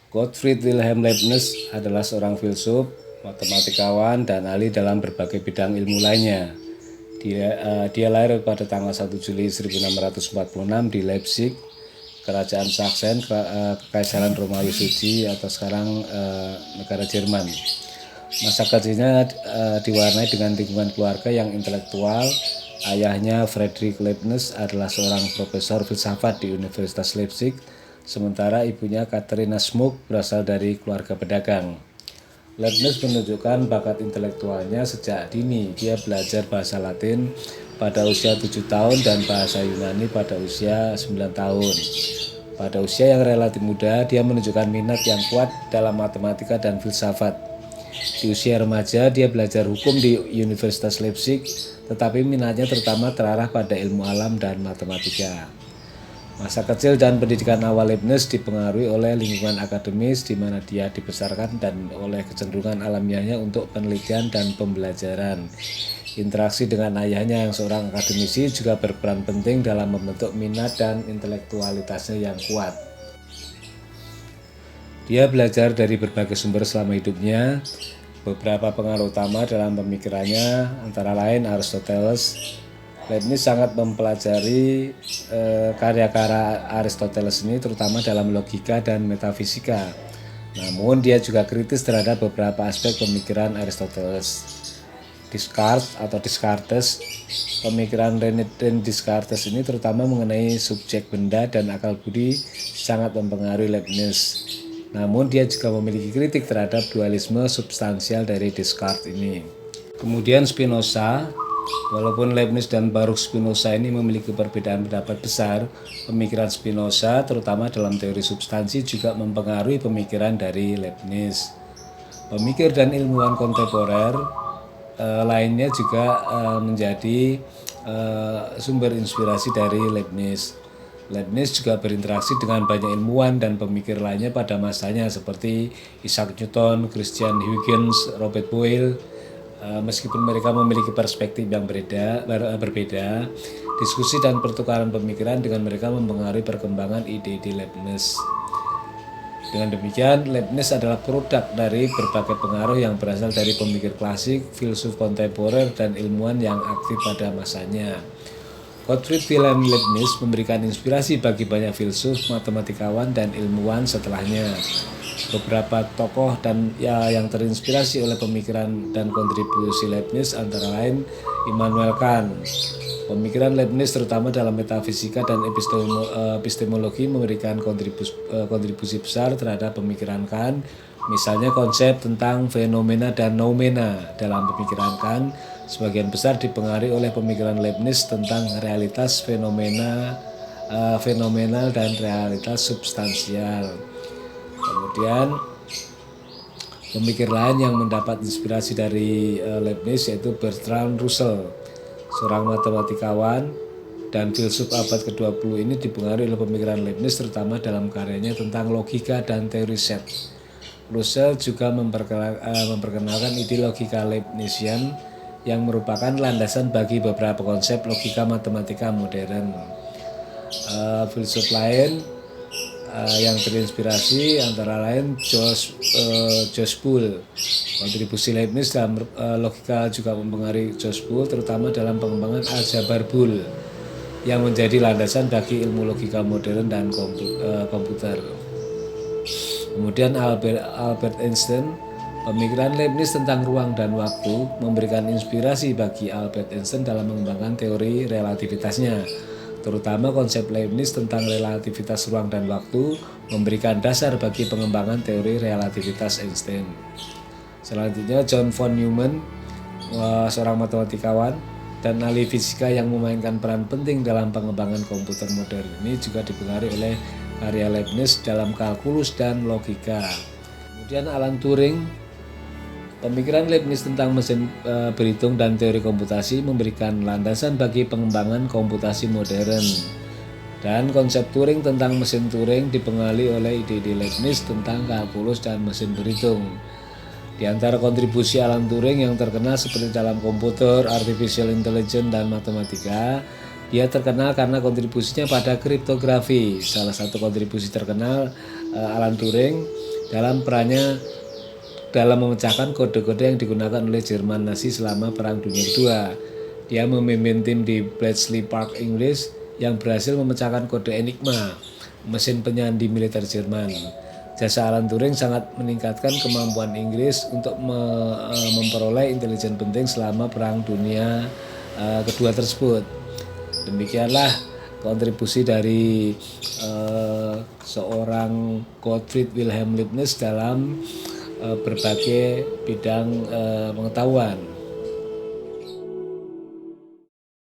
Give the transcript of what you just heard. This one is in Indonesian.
Gottfried Wilhelm Leibniz adalah seorang filsuf, matematikawan, dan ahli dalam berbagai bidang ilmu lainnya. Dia lahir pada tanggal 1 Juli 1646 di Leipzig, Kerajaan Saksen, Kekaisaran Romawi Suci atau sekarang negara Jerman. Masa kecilnya diwarnai dengan lingkungan keluarga yang intelektual. Ayahnya Friedrich Leibniz adalah seorang profesor filsafat di Universitas Leipzig, sementara ibunya Katharina Schmuck berasal dari keluarga pedagang. Leibniz menunjukkan bakat intelektualnya sejak dini. Dia belajar bahasa Latin pada usia 7 tahun dan bahasa Yunani pada usia 9 tahun. Pada usia yang relatif muda, dia menunjukkan minat yang kuat dalam matematika dan filsafat. Di usia remaja, dia belajar hukum di Universitas Leipzig, tetapi minatnya terutama terarah pada ilmu alam dan matematika. Masa kecil dan pendidikan awal Leibniz dipengaruhi oleh lingkungan akademis di mana dia dibesarkan dan oleh kecenderungan alamiahnya untuk penelitian dan pembelajaran. Interaksi dengan ayahnya yang seorang akademisi juga berperan penting dalam membentuk minat dan intelektualitasnya yang kuat. Dia belajar dari berbagai sumber selama hidupnya. Beberapa pengaruh utama dalam pemikirannya antara lain Aristoteles. Leibniz sangat mempelajari karya-karya Aristoteles ini terutama dalam logika dan metafisika. Namun dia juga kritis terhadap beberapa aspek pemikiran Aristoteles. Descartes, pemikiran René Descartes ini terutama mengenai subjek benda dan akal budi sangat mempengaruhi Leibniz. Namun dia juga memiliki kritik terhadap dualisme substansial dari Descartes ini. Kemudian Spinoza, walaupun Leibniz dan Baruch Spinoza ini memiliki perbedaan pendapat besar, pemikiran Spinoza terutama dalam teori substansi juga mempengaruhi pemikiran dari Leibniz. Pemikir dan ilmuwan kontemporer lainnya juga menjadi sumber inspirasi dari Leibniz. Leibniz juga berinteraksi dengan banyak ilmuwan dan pemikir lainnya pada masanya seperti Isaac Newton, Christian Huygens, Robert Boyle. Meskipun mereka memiliki perspektif yang berbeda, diskusi dan pertukaran pemikiran dengan mereka mempengaruhi perkembangan ide-ide Leibniz. Dengan demikian, Leibniz adalah produk dari berbagai pengaruh yang berasal dari pemikir klasik, filsuf kontemporer, dan ilmuwan yang aktif pada masanya. Gottfried Wilhelm Leibniz memberikan inspirasi bagi banyak filsuf, matematikawan, dan ilmuwan setelahnya. Beberapa tokoh dan yang terinspirasi oleh pemikiran dan kontribusi Leibniz antara lain Immanuel Kant. Pemikiran Leibniz terutama dalam metafisika dan epistemologi memberikan kontribusi besar terhadap pemikiran Kant. Misalnya konsep tentang fenomena dan noumena dalam pemikiran Kant sebagian besar dipengaruhi oleh pemikiran Leibniz tentang realitas fenomenal dan realitas substansial. Kemudian pemikir lain yang mendapat inspirasi dari Leibniz yaitu Bertrand Russell, seorang matematikawan dan filsuf abad ke-20 ini dipengaruhi oleh pemikiran Leibniz terutama dalam karyanya tentang logika dan teori set. Russell juga memperkenalkan ide logika Leibnizian yang merupakan landasan bagi beberapa konsep logika matematika modern. Filsuf lain yang terinspirasi antara lain George Boole. Kontribusi Leibniz dalam logika juga mempengaruhi George Boole terutama dalam pengembangan aljabar Boole yang menjadi landasan bagi ilmu logika modern dan komputer. Kemudian Albert Einstein, pemikiran Leibniz tentang ruang dan waktu memberikan inspirasi bagi Albert Einstein dalam mengembangkan teori relativitasnya. Terutama konsep Leibniz tentang relativitas ruang dan waktu memberikan dasar bagi pengembangan teori relativitas Einstein. Selanjutnya John von Neumann, seorang matematikawan dan ahli fisika yang memainkan peran penting dalam pengembangan komputer modern ini juga dipengaruhi oleh karya Leibniz dalam kalkulus dan logika. Kemudian Alan Turing, pemikiran Leibniz tentang mesin berhitung dan teori komputasi memberikan landasan bagi pengembangan komputasi modern. Dan konsep Turing tentang mesin Turing dipengaruhi oleh ide-ide Leibniz tentang kalkulus dan mesin berhitung. Di antara kontribusi Alan Turing yang terkenal seperti dalam komputer, artificial intelligence, dan matematika, dia terkenal karena kontribusinya pada kriptografi. Salah satu kontribusi terkenal Alan Turing dalam perannya dalam memecahkan kode-kode yang digunakan oleh Jerman Nazi selama Perang Dunia Kedua. Dia memimpin tim di Bletchley Park, Inggris, yang berhasil memecahkan kode Enigma, mesin penyandi militer Jerman. Jasa Alan Turing sangat meningkatkan kemampuan Inggris untuk memperoleh intelijen penting selama Perang Dunia Kedua tersebut. Demikianlah kontribusi dari seorang Gottfried Wilhelm Leibniz dalam berbagai bidang pengetahuan.